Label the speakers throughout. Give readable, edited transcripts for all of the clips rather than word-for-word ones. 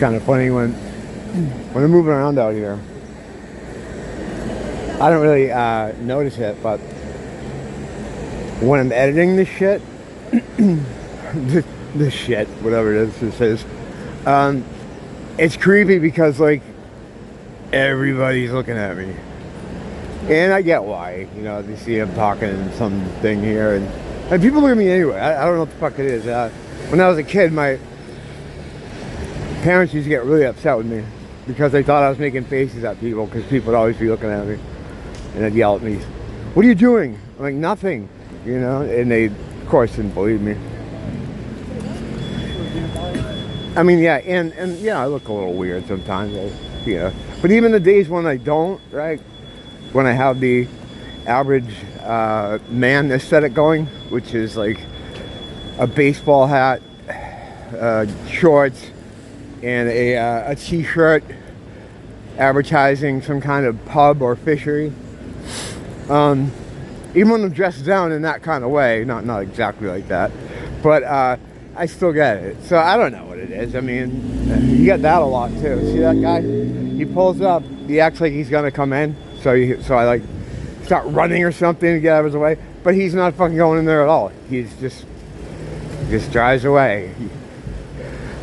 Speaker 1: kind of funny when I'm moving around out here. I don't really notice it, but when I'm editing this shit, this shit, whatever it is, this is, it's creepy because like everybody's looking at me, and I get why. You know, they see I'm talking something here, and people look at me anyway. I don't know what the fuck it is. When I was a kid, my parents used to get really upset with me because they thought I was making faces at people because people would always be looking at me, and they'd yell at me, "What are you doing?" I'm like, "Nothing," you know, and they, of course, didn't believe me. I mean, yeah, and yeah, I look a little weird sometimes, you know. But even the days when I don't, right, when I have the average man aesthetic going, which is like a baseball hat, shorts, and a t-shirt advertising some kind of pub or fishery. Even when I'm dressed down in that kind of way, not exactly like that, but I still get it. So I don't know what it is. I mean, you get that a lot too. See that guy? He pulls up, he acts like he's gonna come in, so I like start running or something to get out of his way, but he's not fucking going in there at all. He's just drives away.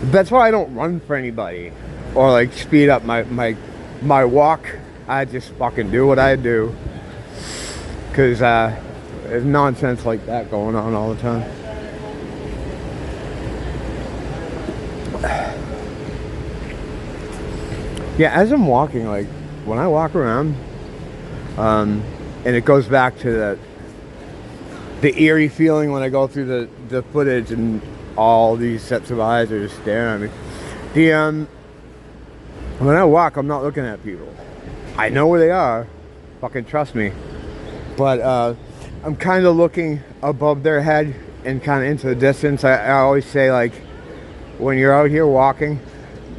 Speaker 1: That's why I don't run for anybody or like speed up my walk. I just fucking do what I do, because there's nonsense like that going on all the time. Yeah, as I'm walking, like when I walk around, and it goes back to the eerie feeling when I go through the footage and all these sets of eyes are just staring at me. When I walk, I'm not looking at people. I know where they are, fucking trust me. But I'm kind of looking above their head and kind of into the distance. I always say, like, when you're out here walking,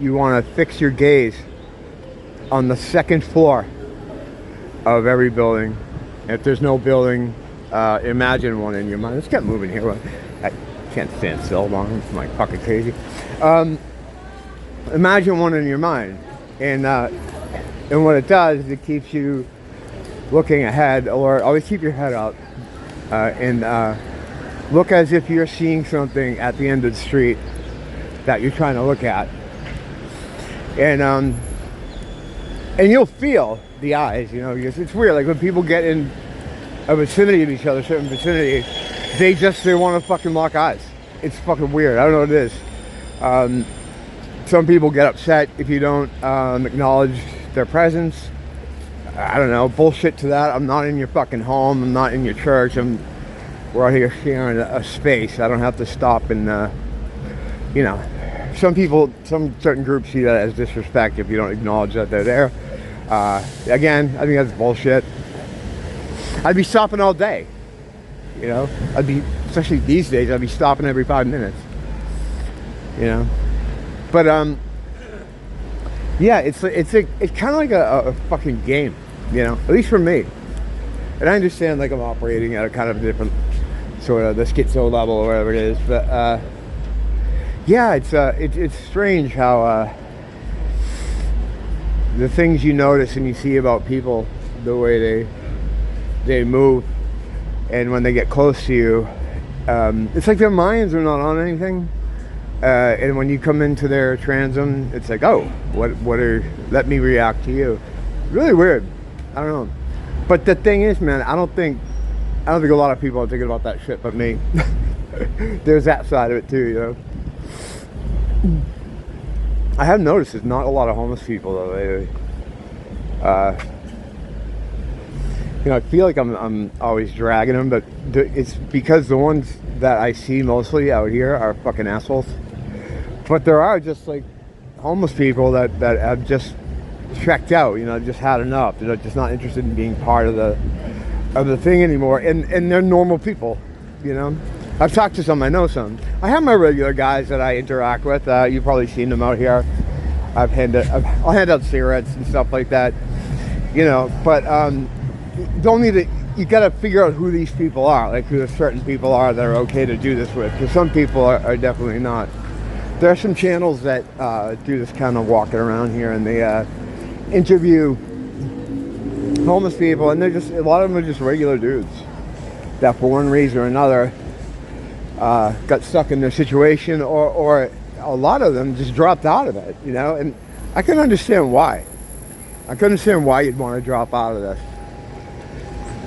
Speaker 1: you want to fix your gaze on the second floor of every building. If there's no building, imagine one in your mind. Let's get moving here. I can't stand still long. I'm like fucking crazy. Imagine one in your mind, and what it does is it keeps you looking ahead, or always keep your head up, and look as if you're seeing something at the end of the street that you're trying to look at, and you'll feel the eyes, you know. It's weird, like when people get in a vicinity of each other, certain vicinity, they want to fucking lock eyes. It's fucking weird. I don't know what it is. Some people get upset if you don't acknowledge their presence. I don't know, bullshit to that. I'm not in your fucking home. I'm not in your church. We're out here sharing a space. I don't have to stop and, you know, some certain groups see that as disrespect if you don't acknowledge that they're there. Again, I think that's bullshit. I'd be stopping all day, you know. Especially these days, I'd be stopping every 5 minutes, you know. But yeah, it's kind of like a fucking game, you know. At least for me. And I understand, like, I'm operating at a kind of different sort of the schizo level or whatever it is, but yeah, it's strange how the things you notice and you see about people, the way they move, and when they get close to you, it's like their minds are not on anything, and when you come into their transom, it's like, oh, let me react to you. Really weird. I don't know. But the thing is, man, I don't think a lot of people are thinking about that shit but me. There's that side of it too, you know. I have noticed there's not a lot of homeless people though lately. You know, I feel like I'm always dragging them, but it's because the ones that I see mostly out here are fucking assholes. But there are just like homeless people that have just checked out, you know, just had enough. They're just not interested in being part of the thing anymore, and they're normal people, you know. I've talked to some, I know some. I have my regular guys that I interact with. You've probably seen them out here. I'll hand out cigarettes and stuff like that, you know. But you gotta figure out who these people are, like who the certain people are that are okay to do this with, because some people are definitely not. There are some channels that do this kind of walking around here, and they interview homeless people, and they're just, a lot of them are just regular dudes that for one reason or another got stuck in their situation, or a lot of them just dropped out of it, you know. And I can understand why. I can understand why you'd want to drop out of this.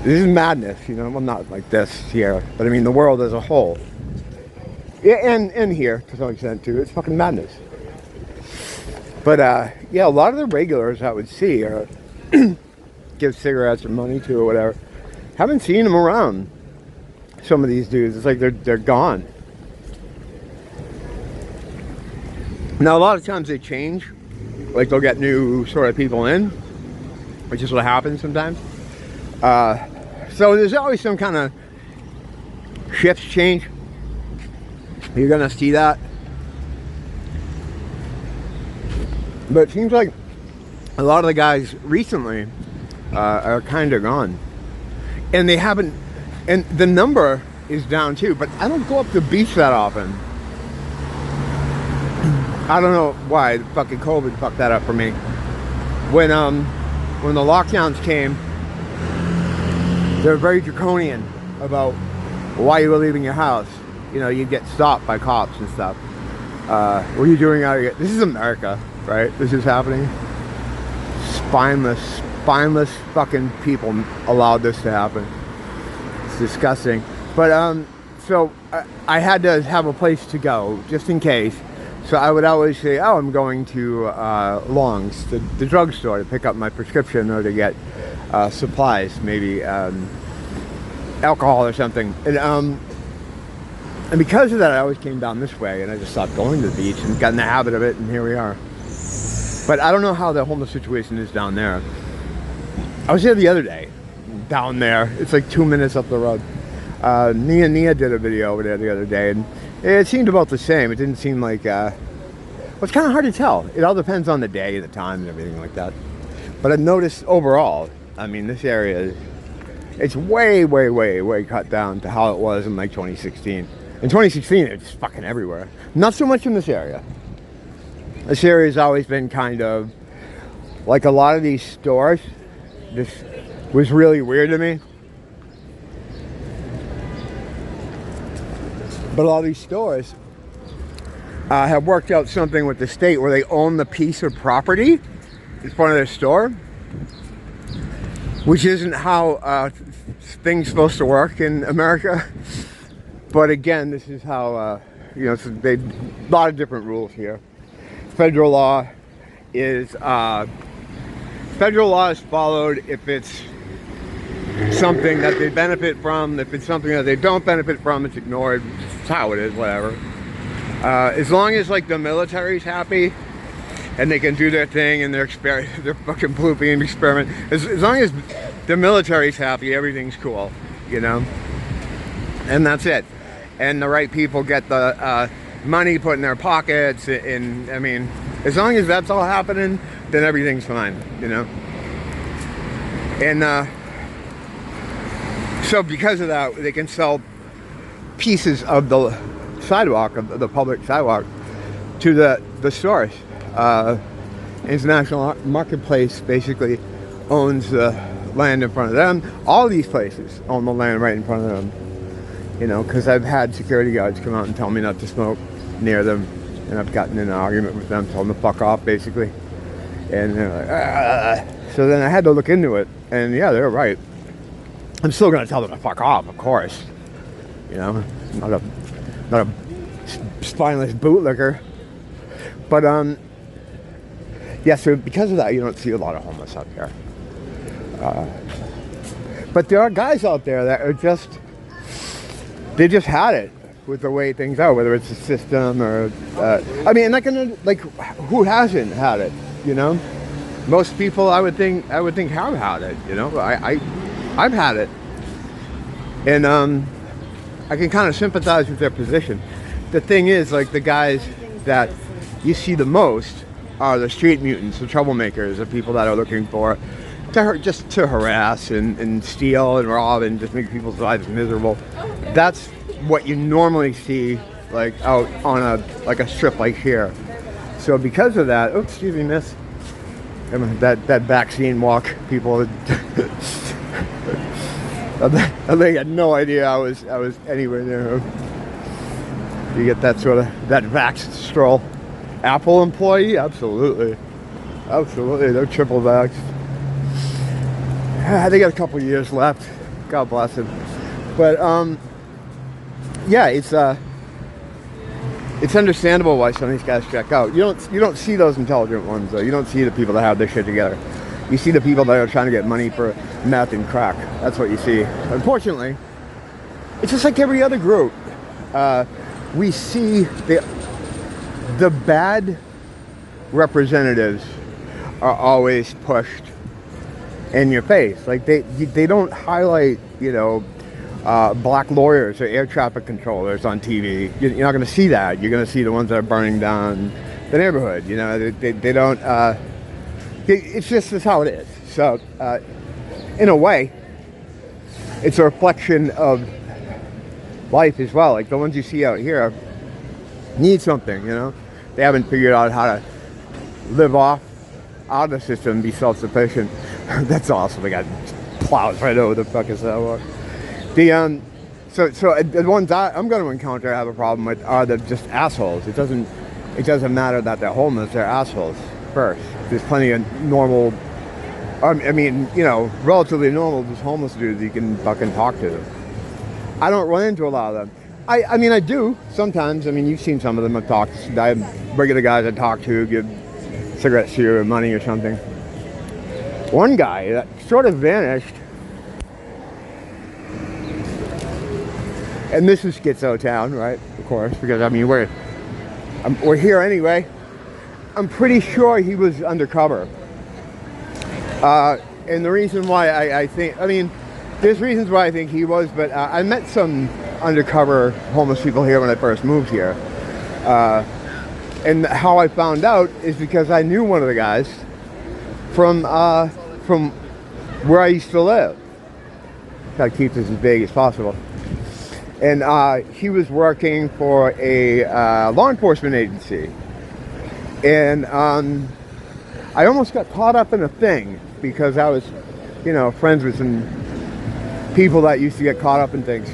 Speaker 1: This is madness, you know. Well, not like this here, but I mean the world as a whole. Yeah, and here to some extent too. It's fucking madness. But yeah, a lot of the regulars I would see or give cigarettes or money to or whatever, haven't seen them around. Some of these dudes, it's like they're gone. Now a lot of times they change, like they'll get new sort of people in, which is what happens sometimes. So there's always some kind of shift change. You're gonna see that, but it seems like a lot of the guys recently are kind of gone, and they haven't, and the number is down too. But I don't go up the beach that often. I don't know why. Fucking COVID fucked that up for me. When the lockdowns came, they were very draconian about why you were leaving your house. You know, you'd get stopped by cops and stuff. What are you doing out here? This is America, right? This is happening. Spineless fucking people allowed this to happen. It's disgusting. But so I had to have a place to go just in case. So I would always say, oh, I'm going to Long's, the drugstore, to pick up my prescription or to get supplies, maybe alcohol or something. And because of that, I always came down this way, and I just stopped going to the beach and got in the habit of it, and here we are. But I don't know how the homeless situation is down there. I was there the other day, down there. It's like 2 minutes up the road. Nia did a video over there the other day, and it seemed about the same. It didn't seem like, well, it's kind of hard to tell. It all depends on the day, the time, and everything like that. But I've noticed overall, I mean, this area, it's way cut down to how it was in like 2016. In 2016, it's fucking everywhere. Not so much in this area. This area has always been kind of like a lot of these stores. This was really weird to me. But a lot of these stores have worked out something with the state where they own the piece of property in front of their store, which isn't how things supposed to work in America. But again, this is how, you know, a lot of different rules here. Federal law is followed if it's something that they benefit from. If it's something that they don't benefit from, it's ignored. It's how it is, whatever. As long as like the military's happy and they can do their thing and their fucking pooping experiment. As long as the military's happy, everything's cool, you know. And that's it. And the right people get the money put in their pockets, and I mean, as long as that's all happening, then everything's fine, you know. And so because of that, they can sell pieces of the sidewalk, of the public sidewalk, to the stores. International Marketplace basically owns the land in front of them. All these places own the land right in front of them. You know, because I've had security guards come out and tell me not to smoke near them, and I've gotten in an argument with them, telling them to fuck off, basically. And they're like, ah. So then I had to look into it, and yeah, they're right. I'm still gonna tell them to fuck off, of course. You know, not a spineless bootlicker. But yeah. So because of that, you don't see a lot of homeless out here. But there are guys out there that are just. They just had it with the way things are, whether it's a system or, I mean, like who hasn't had it, you know? Most people, I would think have had it, you know? I've had it. And I can kind of sympathize with their position. The thing is, like, the guys that you see the most are the street mutants, the troublemakers, the people that are looking for just to harass and steal and rob and just make people's lives miserable. That's what you normally see like out on a strip like here. So because of that, oops, excuse me, miss. That vaccine walk, people. They had no idea I was anywhere near him. You get that sort of vax stroll. Apple employee, absolutely, they're triple vax. They got a couple years left. God bless him. But yeah, it's understandable why some of these guys check out. You don't see those intelligent ones though. You don't see the people that have their shit together. You see the people that are trying to get money for meth and crack. That's what you see. Unfortunately, it's just like every other group. We see the bad representatives are always pushed in your face. Like they don't highlight, black lawyers or air traffic controllers on TV. You're not going to see that. You're going to see the ones that are burning down the neighborhood. They don't. It's just how it is. So, in a way, it's a reflection of life as well. Like the ones you see out here need something. They haven't figured out how to live out of the system and be self-sufficient. That's awesome. They got plows right over the fucking sidewalk. So the ones I'm going to encounter, I have a problem with are just assholes. It doesn't matter that they're homeless. They're assholes first. There's plenty of normal, relatively normal, just homeless dudes you can fucking talk to. I don't run into a lot of them. I do sometimes. You've seen some of them. I have regular guys I talk to, give cigarettes to you or money or something. One guy that sort of vanished, and this is Schizo Town, right? Of course, because we're here anyway. I'm pretty sure he was undercover. And the reason why there's reasons why I think he was, but I met some undercover homeless people here when I first moved here. And how I found out is because I knew one of the guys from where I used to live. Try to keep this as vague as possible. And he was working for a law enforcement agency. And I almost got caught up in a thing because I was, friends with some people that used to get caught up in things.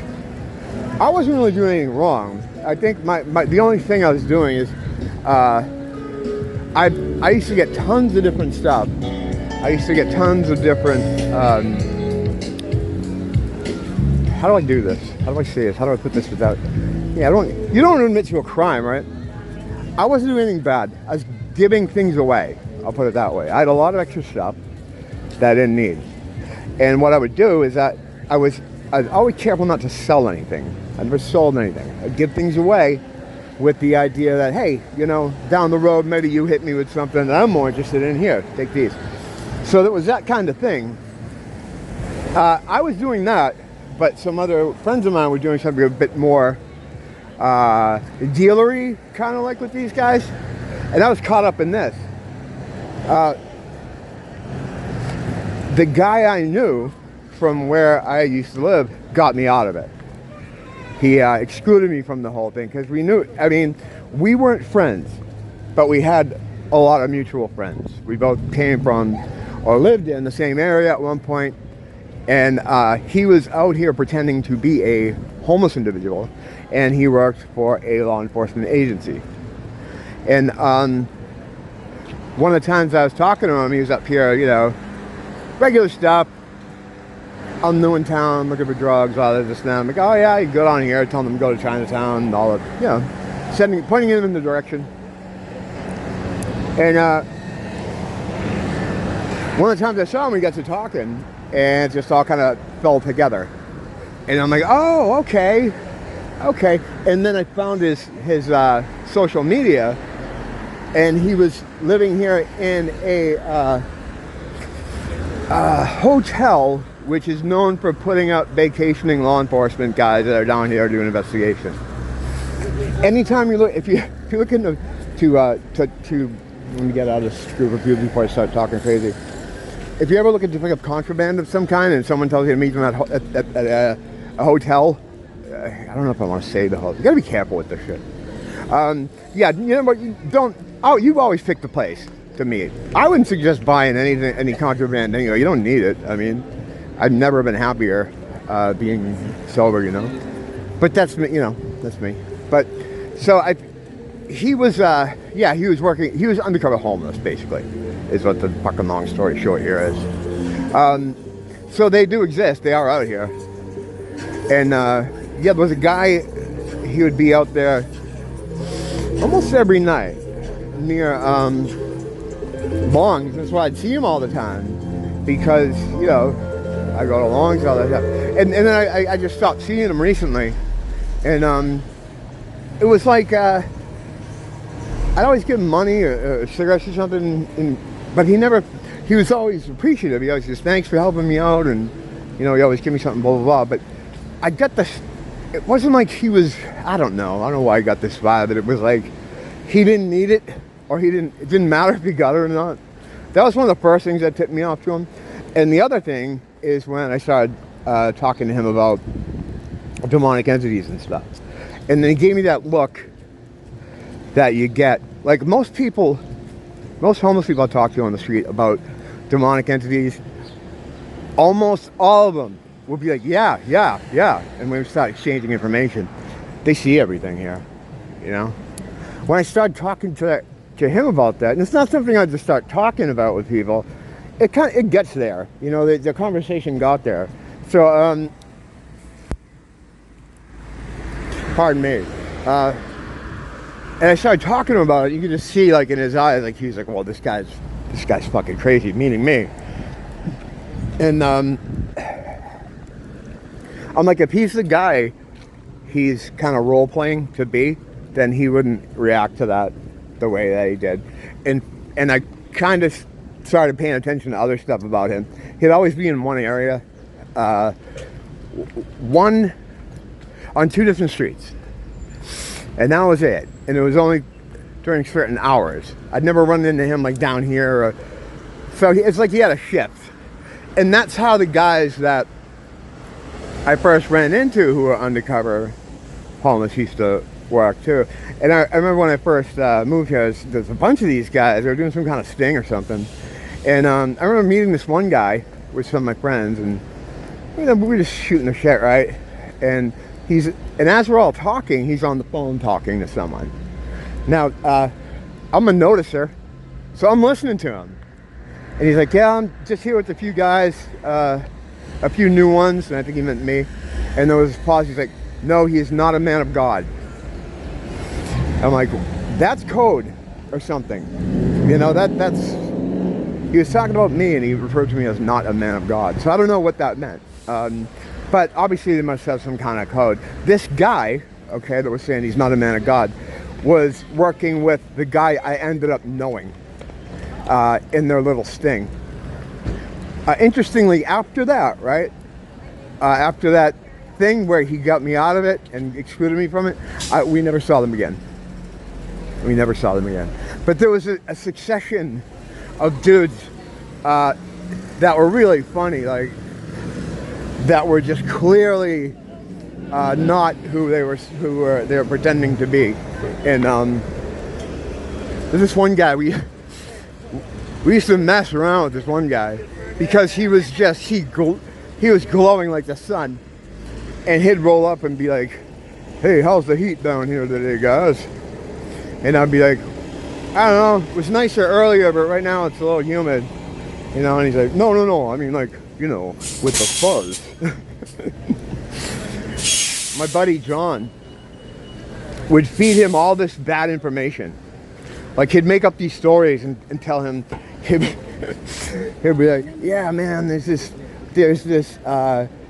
Speaker 1: I wasn't really doing anything wrong. I think the only thing I was doing is I used to get tons of different stuff. I used to get tons of different. How do I do this? How do I say this? How do I put this without? Yeah, you don't admit to a crime, right? I wasn't doing anything bad. I was giving things away. I'll put it that way. I had a lot of extra stuff that I didn't need. And what I would do is that I was always careful not to sell anything. I never sold anything. I'd give things away with the idea that, hey, down the road, maybe you hit me with something that I'm more interested in. Here, take these. So there was that kind of thing. I was doing that, but some other friends of mine were doing something a bit more dealery, kind of like with these guys. And I was caught up in this. The guy I knew from where I used to live got me out of it. He excluded me from the whole thing because we knew, we weren't friends, but we had a lot of mutual friends. We both came from or lived in the same area at one point, and he was out here pretending to be a homeless individual, and he worked for a law enforcement agency. And one of the times I was talking to him, he was up here, regular stuff. I'm new in town, looking for drugs, all this and that. I'm like, oh yeah, you go down here, tell them to go to Chinatown, and all that, pointing him in the direction. And one of the times I saw him, we got to talking, and it just all kind of fell together. And I'm like, oh, okay. And then I found his social media, and he was living here in a hotel which is known for putting up vacationing law enforcement guys that are down here doing investigation. Anytime you look, if you look into let me get out of this group of people before I start talking crazy. If you ever look at pick up contraband of some kind and someone tells you to meet them at a hotel I don't know if I want to say the whole. You gotta be careful with this shit. Yeah, you know what? You don't. Oh, you've always picked the place to meet. I wouldn't suggest buying anything, any contraband. You don't need it. I mean, I've never been happier being sober. But that's me. That's me. But so he was. Yeah, he was working. He was undercover homeless, basically, is what the fucking long story short here is. So they do exist. They are out here. And yeah, there was a guy. He would be out there almost every night near Long's. That's why I'd see him all the time, because I go to Long's all the time. And then I just stopped seeing him recently, and it was like I'd always give him money or cigarettes or something, but he was always appreciative. He always says, thanks for helping me out, and he always give me something, blah blah blah. But I got this. It wasn't like he was. I don't know why I got this vibe, but it was like he didn't need it, or it didn't matter if he got it or not. That was one of the first things that tipped me off to him. And the other thing is when I started talking to him about demonic entities and stuff, and then he gave me that look that you get. Like most homeless people I talk to on the street about demonic entities, almost all of them will be like, yeah. And when we start exchanging information, they see everything here, When I started talking to him about that, and it's not something I just start talking about with people, it gets there, the conversation got there. So, pardon me. And I started talking to him about it. You could just see, like, in his eyes, like, he's like, well, this guy's fucking crazy, meaning me. And, I'm like, if he's the guy he's kind of role-playing to be, then he wouldn't react to that the way that he did. And I kind of started paying attention to other stuff about him. He'd always be in one area, on 2 different streets. And that was it. And it was only during certain hours. I'd never run into him, like, down here. So it's like he had a shift. And that's how the guys that I first ran into who were undercover homeless used to work too. And I remember when I first moved here, there's a bunch of these guys. They were doing some kind of sting or something. And I remember meeting this one guy with some of my friends, and we were just shooting the shit, right? And as we're all talking, he's on the phone talking to someone. Now, I'm a noticer, so I'm listening to him. And he's like, yeah, I'm just here with a few guys, a few new ones, and I think he meant me. And there was a pause. He's like, no, he is not a man of God. I'm like, that's code or something. That's... He was talking about me, and he referred to me as not a man of God. So I don't know what that meant. But obviously they must have some kind of code. This guy, okay, that was saying he's not a man of God, was working with the guy I ended up knowing in their little sting. Interestingly, after that, right? After that thing where he got me out of it and excluded me from it, we never saw them again. But there was a succession of dudes that were really funny, like, that were just clearly not who they were pretending to be. And there's this one guy, we used to mess around with this one guy because he was just he was glowing like the sun, and he'd roll up and be like, hey, how's the heat down here today, guys? And I'd be like, I don't know, it was nicer earlier, but right now it's a little humid, and he's like, no, I mean, like, with the fuzz. My buddy John would feed him all this bad information. Like, he'd make up these stories and tell him, he'd be like, yeah, man, there's this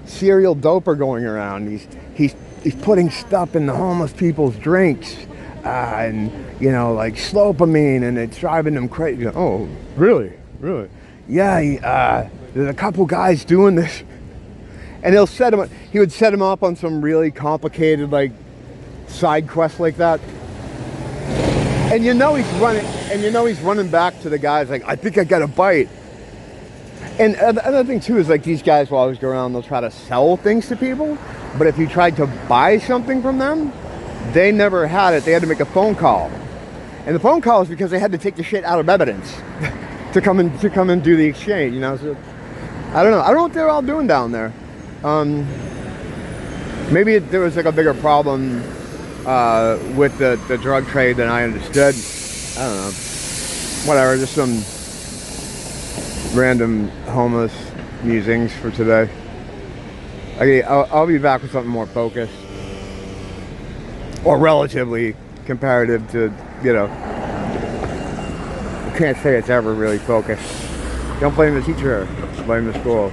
Speaker 1: serial doper going around. He's putting stuff in the homeless people's drinks, and like slopamine, and it's driving them crazy. Oh, really? Yeah, there's a couple guys doing this, and he would set him up on some really complicated, like, side quest like that. And he's running back to the guys like, I think I got a bite. And another thing too is like these guys will always go around, they'll try to sell things to people, but if you tried to buy something from them, they never had it. They had to make a phone call, and the phone call is because they had to take the shit out of evidence to come and do the exchange. You know, so I don't know. I don't know what they're all doing down there. Maybe there was like a bigger problem with the drug trade than I understood. I don't know. Whatever. Just some random homeless musings for today. Okay, I'll be back with something more focused, or relatively comparative to, you know, I can't say it's ever really focused. Don't blame the teacher, blame the school.